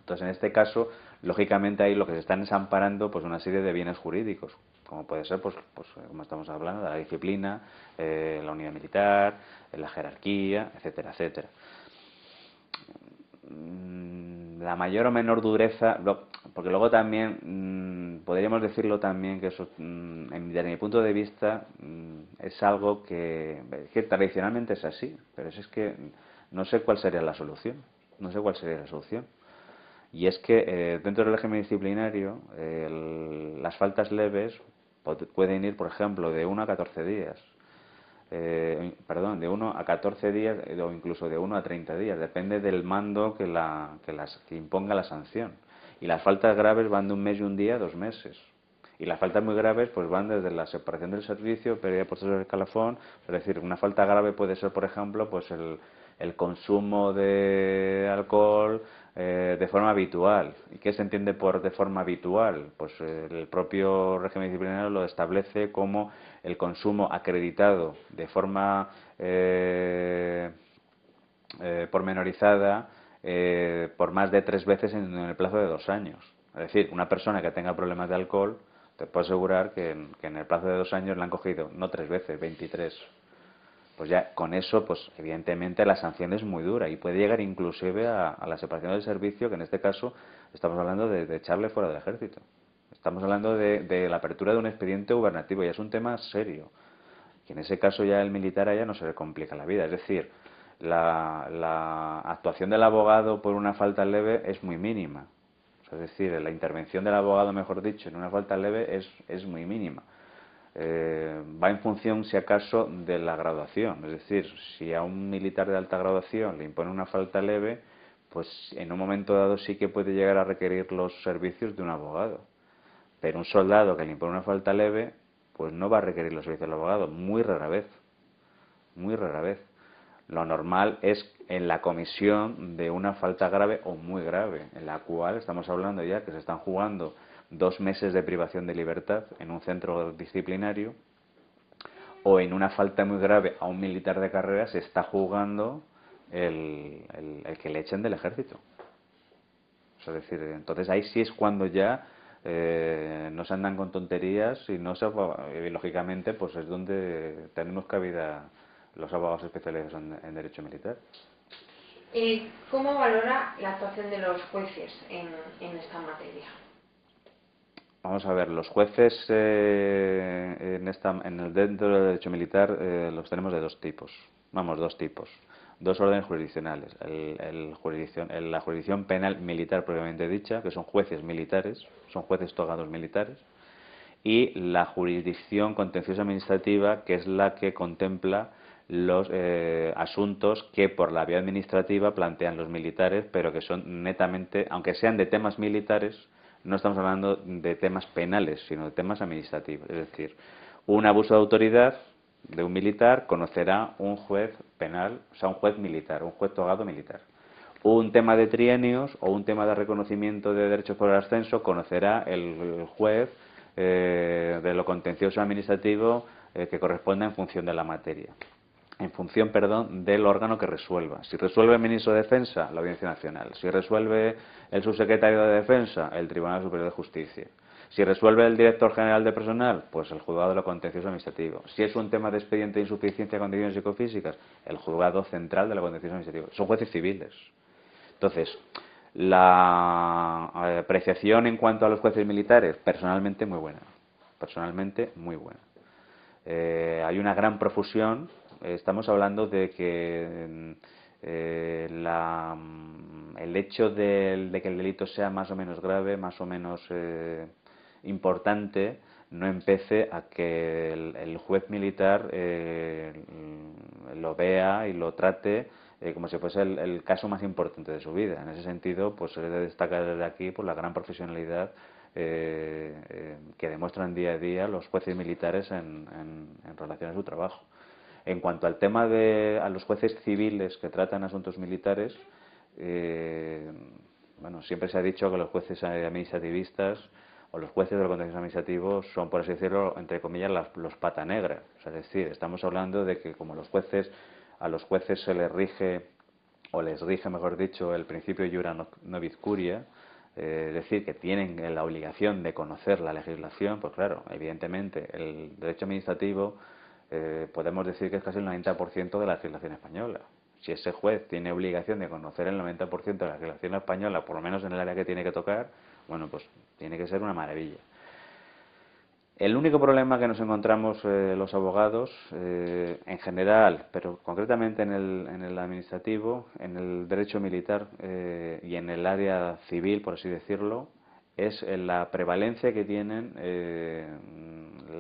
Entonces, en este caso, lógicamente ahí lo que se están es amparando pues una serie de bienes jurídicos, como puede ser, pues como estamos hablando, de la disciplina, la unidad militar, la jerarquía, etcétera, etcétera. La mayor o menor dureza, porque luego también podríamos decirlo también que eso, desde mi punto de vista, es algo que tradicionalmente es así, pero es que no sé cuál sería la solución, no sé cuál sería la solución. Y es que dentro del régimen disciplinario, las faltas leves pueden ir, por ejemplo, de 1 a 14 días. Perdón, de 1 a 14 días o incluso de 1 a 30 días, depende del mando que imponga la sanción. Y las faltas graves van de 1 mes y 1 día a 2 meses. Y las faltas muy graves pues van desde la separación del servicio, pérdida de puestos de escalafón. Es decir, una falta grave puede ser, por ejemplo, pues el consumo de alcohol de forma habitual. ¿Y qué se entiende por de forma habitual? Pues el propio régimen disciplinario lo establece como el consumo acreditado de forma pormenorizada por más de 3 veces en el plazo de 2 años. Es decir, una persona que tenga problemas de alcohol, te puedo asegurar que en el plazo de 2 años le han cogido no 3 veces, 23. Pues ya con eso, pues evidentemente la sanción es muy dura y puede llegar inclusive a la separación del servicio, que en este caso estamos hablando de echarle fuera del ejército. Estamos hablando de la apertura de un expediente gubernativo y es un tema serio. Y en ese caso ya el militar a ella no se le complica la vida. Es decir, la actuación del abogado por una falta leve es muy mínima. Es decir, la intervención del abogado, mejor dicho, en una falta leve es muy mínima. Va en función, si acaso, de la graduación. Es decir, si a un militar de alta graduación le impone una falta leve, pues en un momento dado sí que puede llegar a requerir los servicios de un abogado. Pero un soldado que le impone una falta leve, pues no va a requerir los servicios del abogado, muy rara vez, muy rara vez. Lo normal es en la comisión de una falta grave o muy grave, en la cual estamos hablando ya que se están jugando 2 meses de privación de libertad en un centro disciplinario, o en una falta muy grave a un militar de carrera se está jugando el que le echen del ejército. Es decir, entonces ahí sí es cuando ya no se andan con tonterías y no se, y lógicamente pues es donde tenemos cabida los abogados especializados en derecho militar. ¿Cómo valora la actuación de los jueces en esta materia? Vamos a ver, los jueces dentro del derecho militar los tenemos de dos tipos. Vamos, dos tipos. Dos órdenes jurisdiccionales. La jurisdicción penal militar propiamente dicha, que son jueces militares, son jueces togados militares, y la jurisdicción contenciosa administrativa, que es la que contempla los asuntos que por la vía administrativa plantean los militares, pero que son netamente, aunque sean de temas militares, no estamos hablando de temas penales, sino de temas administrativos. Es decir, un abuso de autoridad de un militar conocerá un juez penal, o sea, un juez militar, un juez togado militar. Un tema de trienios o un tema de reconocimiento de derechos por el ascenso conocerá el juez de lo contencioso administrativo que corresponda en función de la materia. En función, perdón, del órgano que resuelva. Si resuelve el ministro de Defensa, la Audiencia Nacional. Si resuelve el subsecretario de Defensa, el Tribunal Superior de Justicia. Si resuelve el director general de personal, pues el juzgado de lo contencioso administrativo. Si es un tema de expediente de insuficiencia de condiciones psicofísicas, el juzgado central de lo contencioso administrativo. Son jueces civiles. Entonces, la apreciación en cuanto a los jueces militares, personalmente muy buena. Personalmente muy buena. Hay una gran profusión. Estamos hablando de que el hecho de que el delito sea más o menos grave, más o menos importante, no empece a que el juez militar lo vea y lo trate como si fuese el caso más importante de su vida. En ese sentido, pues he de destacar desde aquí por la gran profesionalidad que demuestran día a día los jueces militares en relación a su trabajo. En cuanto al tema a los jueces civiles que tratan asuntos militares, bueno, siempre se ha dicho que los jueces administrativistas o los jueces de lo contencioso administrativo son, por así decirlo, entre comillas, los pata negra. O sea, es decir, estamos hablando de que como a los jueces se les rige o les rige, mejor dicho, el principio iura nobis curia, es decir, que tienen la obligación de conocer la legislación. Pues claro, evidentemente, el derecho administrativo podemos decir que es casi el 90% de la legislación española. Si ese juez tiene obligación de conocer el 90% de la legislación española, por lo menos en el área que tiene que tocar, bueno, pues tiene que ser una maravilla. El único problema que nos encontramos los abogados, en general, pero concretamente en el administrativo, en el derecho militar y en el área civil, por así decirlo, es la prevalencia que tienen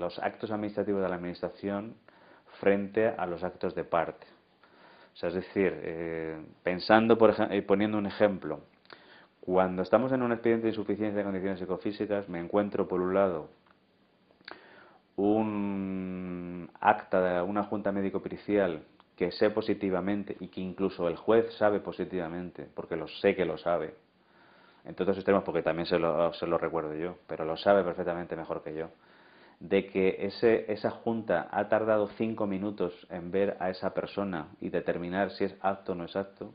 los actos administrativos de la Administración frente a los actos de parte. O sea, es decir, pensando, por ejemplo, poniendo un ejemplo, cuando estamos en un expediente de insuficiencia de condiciones psicofísicas, me encuentro, por un lado, un acta de una junta médico-pericial que sé positivamente y que incluso el juez sabe positivamente, porque sé que lo sabe, en todos los extremos, porque también se lo recuerdo yo, pero lo sabe perfectamente mejor que yo, de que esa junta ha tardado 5 minutos en ver a esa persona y determinar si es apto o no es apto,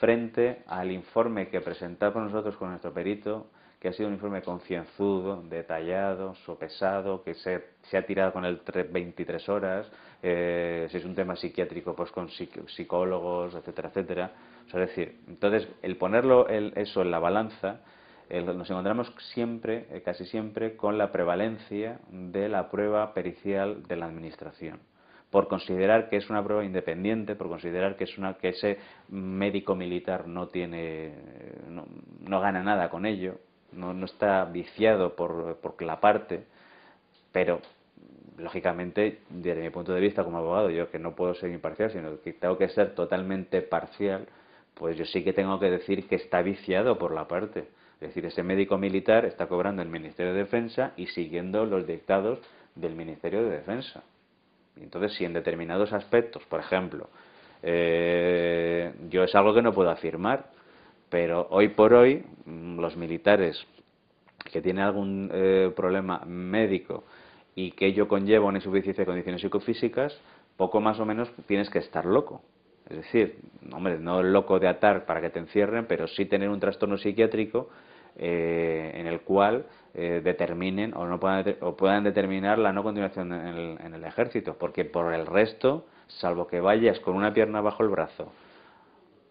frente al informe que presentamos nosotros con nuestro perito, que ha sido un informe concienzudo, detallado, sopesado, que se ha tirado con él 23 horas, si es un tema psiquiátrico, pues con psicólogos, etcétera, etcétera. O sea, es decir, entonces, el ponerlo eso en la balanza, nos encontramos siempre, casi siempre, con la prevalencia de la prueba pericial de la Administración, por considerar que es una prueba independiente, por considerar que ese médico militar no gana nada con ello, no está viciado por la parte, pero lógicamente, desde mi punto de vista como abogado, yo que no puedo ser imparcial, sino que tengo que ser totalmente parcial, pues yo sí que tengo que decir que está viciado por la parte. Es decir, ese médico militar está cobrando el Ministerio de Defensa y siguiendo los dictados del Ministerio de Defensa. Entonces, si en determinados aspectos, por ejemplo, yo es algo que no puedo afirmar, pero hoy por hoy los militares que tienen algún problema médico y que ello conlleva una insuficiencia de condiciones psicofísicas, poco más o menos tienes que estar loco. Es decir, hombre, no loco de atar para que te encierren, pero sí tener un trastorno psiquiátrico en el cual determinen o puedan determinar la no continuación en el ejército, porque por el resto, salvo que vayas con una pierna bajo el brazo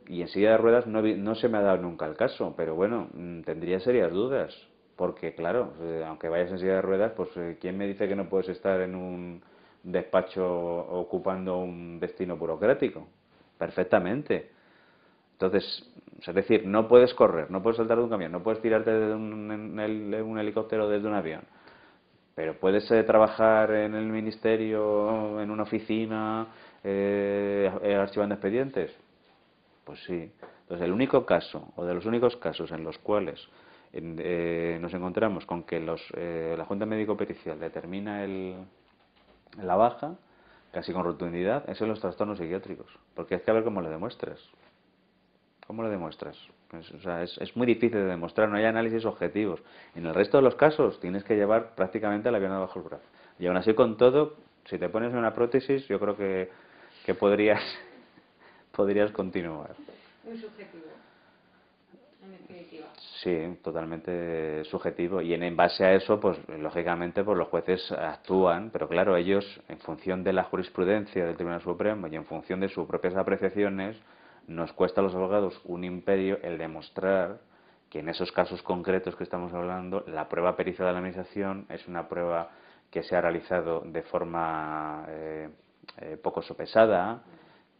y en silla de ruedas, no se me ha dado nunca el caso, pero bueno, tendría serias dudas, porque claro, aunque vayas en silla de ruedas, pues ¿quién me dice que no puedes estar en un despacho ocupando un destino burocrático? Perfectamente. Entonces, es decir, no puedes correr, no puedes saltar de un camión, no puedes tirarte de un helicóptero desde un avión, pero puedes trabajar en el ministerio, en una oficina, archivando expedientes. Pues sí. Entonces, el único caso, o de los únicos casos en los cuales nos encontramos con que la Junta Médico-Pericial determina la baja, casi con rotundidad, es en los trastornos psiquiátricos. Porque hay que ver cómo le demuestras. ¿Cómo lo demuestras? Es muy difícil de demostrar, no hay análisis objetivos. En el resto de los casos tienes que llevar prácticamente la pierna bajo el brazo. Y aún así, con todo, si te pones una prótesis, yo creo que podrías continuar. Muy subjetivo, en definitiva. Sí, totalmente subjetivo. Y en base a eso, pues lógicamente, pues los jueces actúan, pero claro, ellos, en función de la jurisprudencia del Tribunal Supremo y en función de sus propias apreciaciones, nos cuesta a los abogados un imperio el demostrar que en esos casos concretos que estamos hablando, la prueba pericial de la Administración es una prueba que se ha realizado de forma poco sopesada,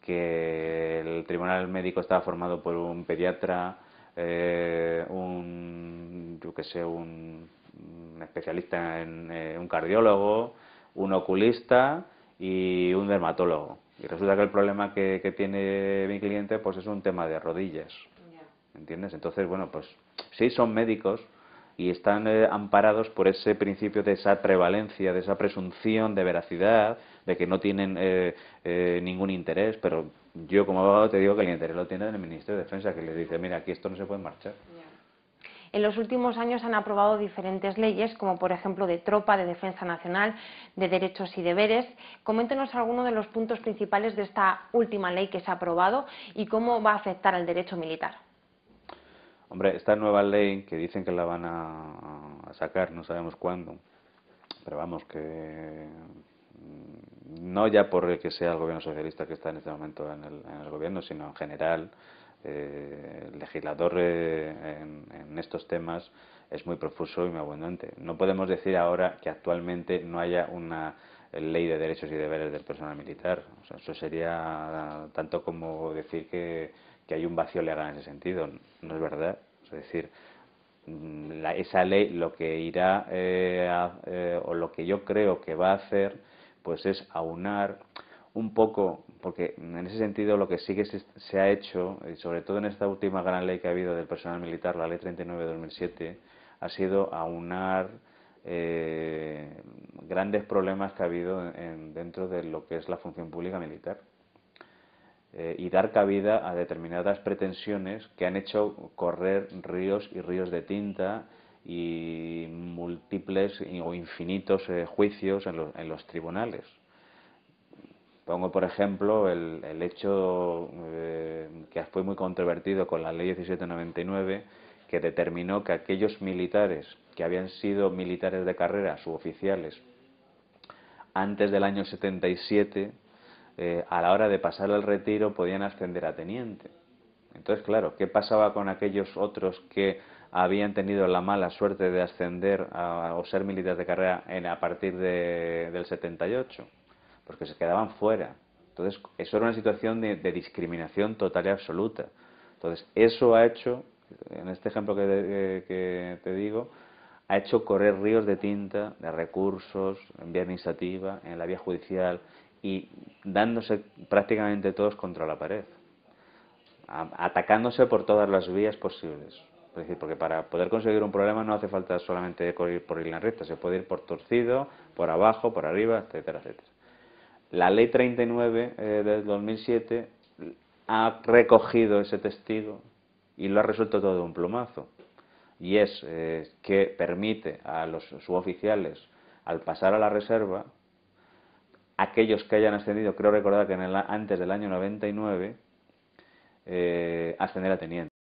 que el tribunal médico estaba formado por un pediatra, un especialista en un cardiólogo, un oculista y un dermatólogo. Y resulta que el problema que tiene mi cliente pues es un tema de rodillas. ¿Entiendes? Entonces, bueno, pues sí son médicos y están amparados por ese principio de esa prevalencia, de esa presunción de veracidad, de que no tienen ningún interés, pero yo como abogado te digo que el interés lo tiene el Ministerio de Defensa, que le dice, mira, aquí esto no se puede marchar. En los últimos años han aprobado diferentes leyes, como por ejemplo de tropa, de defensa nacional, de derechos y deberes. Coméntenos algunos de los puntos principales de esta última ley que se ha aprobado y cómo va a afectar al derecho militar. Hombre, esta nueva ley que dicen que la van a sacar, no sabemos cuándo, pero vamos, que no ya por el que sea el gobierno socialista que está en este momento en el gobierno, sino en general, el legislador en estos temas es muy profuso y muy abundante. No podemos decir ahora que actualmente no haya una ley de derechos y deberes del personal militar. O sea, eso sería tanto como decir que hay un vacío legal en ese sentido. No es verdad. Es decir, esa ley lo que irá o lo que yo creo que va a hacer pues es aunar un poco, porque en ese sentido lo que sí que se ha hecho, y sobre todo en esta última gran ley que ha habido del personal militar, la ley 39 de 2007, ha sido aunar grandes problemas que ha habido dentro de lo que es la función pública militar y dar cabida a determinadas pretensiones que han hecho correr ríos y ríos de tinta y múltiples o infinitos juicios en los tribunales. Pongo, por ejemplo, el hecho que fue muy controvertido con la Ley 1799, que determinó que aquellos militares que habían sido militares de carrera, suboficiales, antes del año 77, a la hora de pasar al retiro podían ascender a teniente. Entonces, claro, ¿qué pasaba con aquellos otros que habían tenido la mala suerte de ascender o ser militares de carrera a partir del 78? Porque se quedaban fuera. Entonces, eso era una situación de discriminación total y absoluta. Entonces, eso ha hecho, en este ejemplo que te digo, ha hecho correr ríos de tinta, de recursos, en vía administrativa, en la vía judicial, y dándose prácticamente todos contra la pared, atacándose por todas las vías posibles. Es decir, porque para poder conseguir un problema no hace falta solamente ir por línea recta, se puede ir por torcido, por abajo, por arriba, etcétera, etcétera. La ley 39 del 2007 ha recogido ese testigo y lo ha resuelto todo de un plumazo. Y es que permite a los suboficiales, al pasar a la reserva, aquellos que hayan ascendido, creo recordar que antes del año 99, ascender a teniente.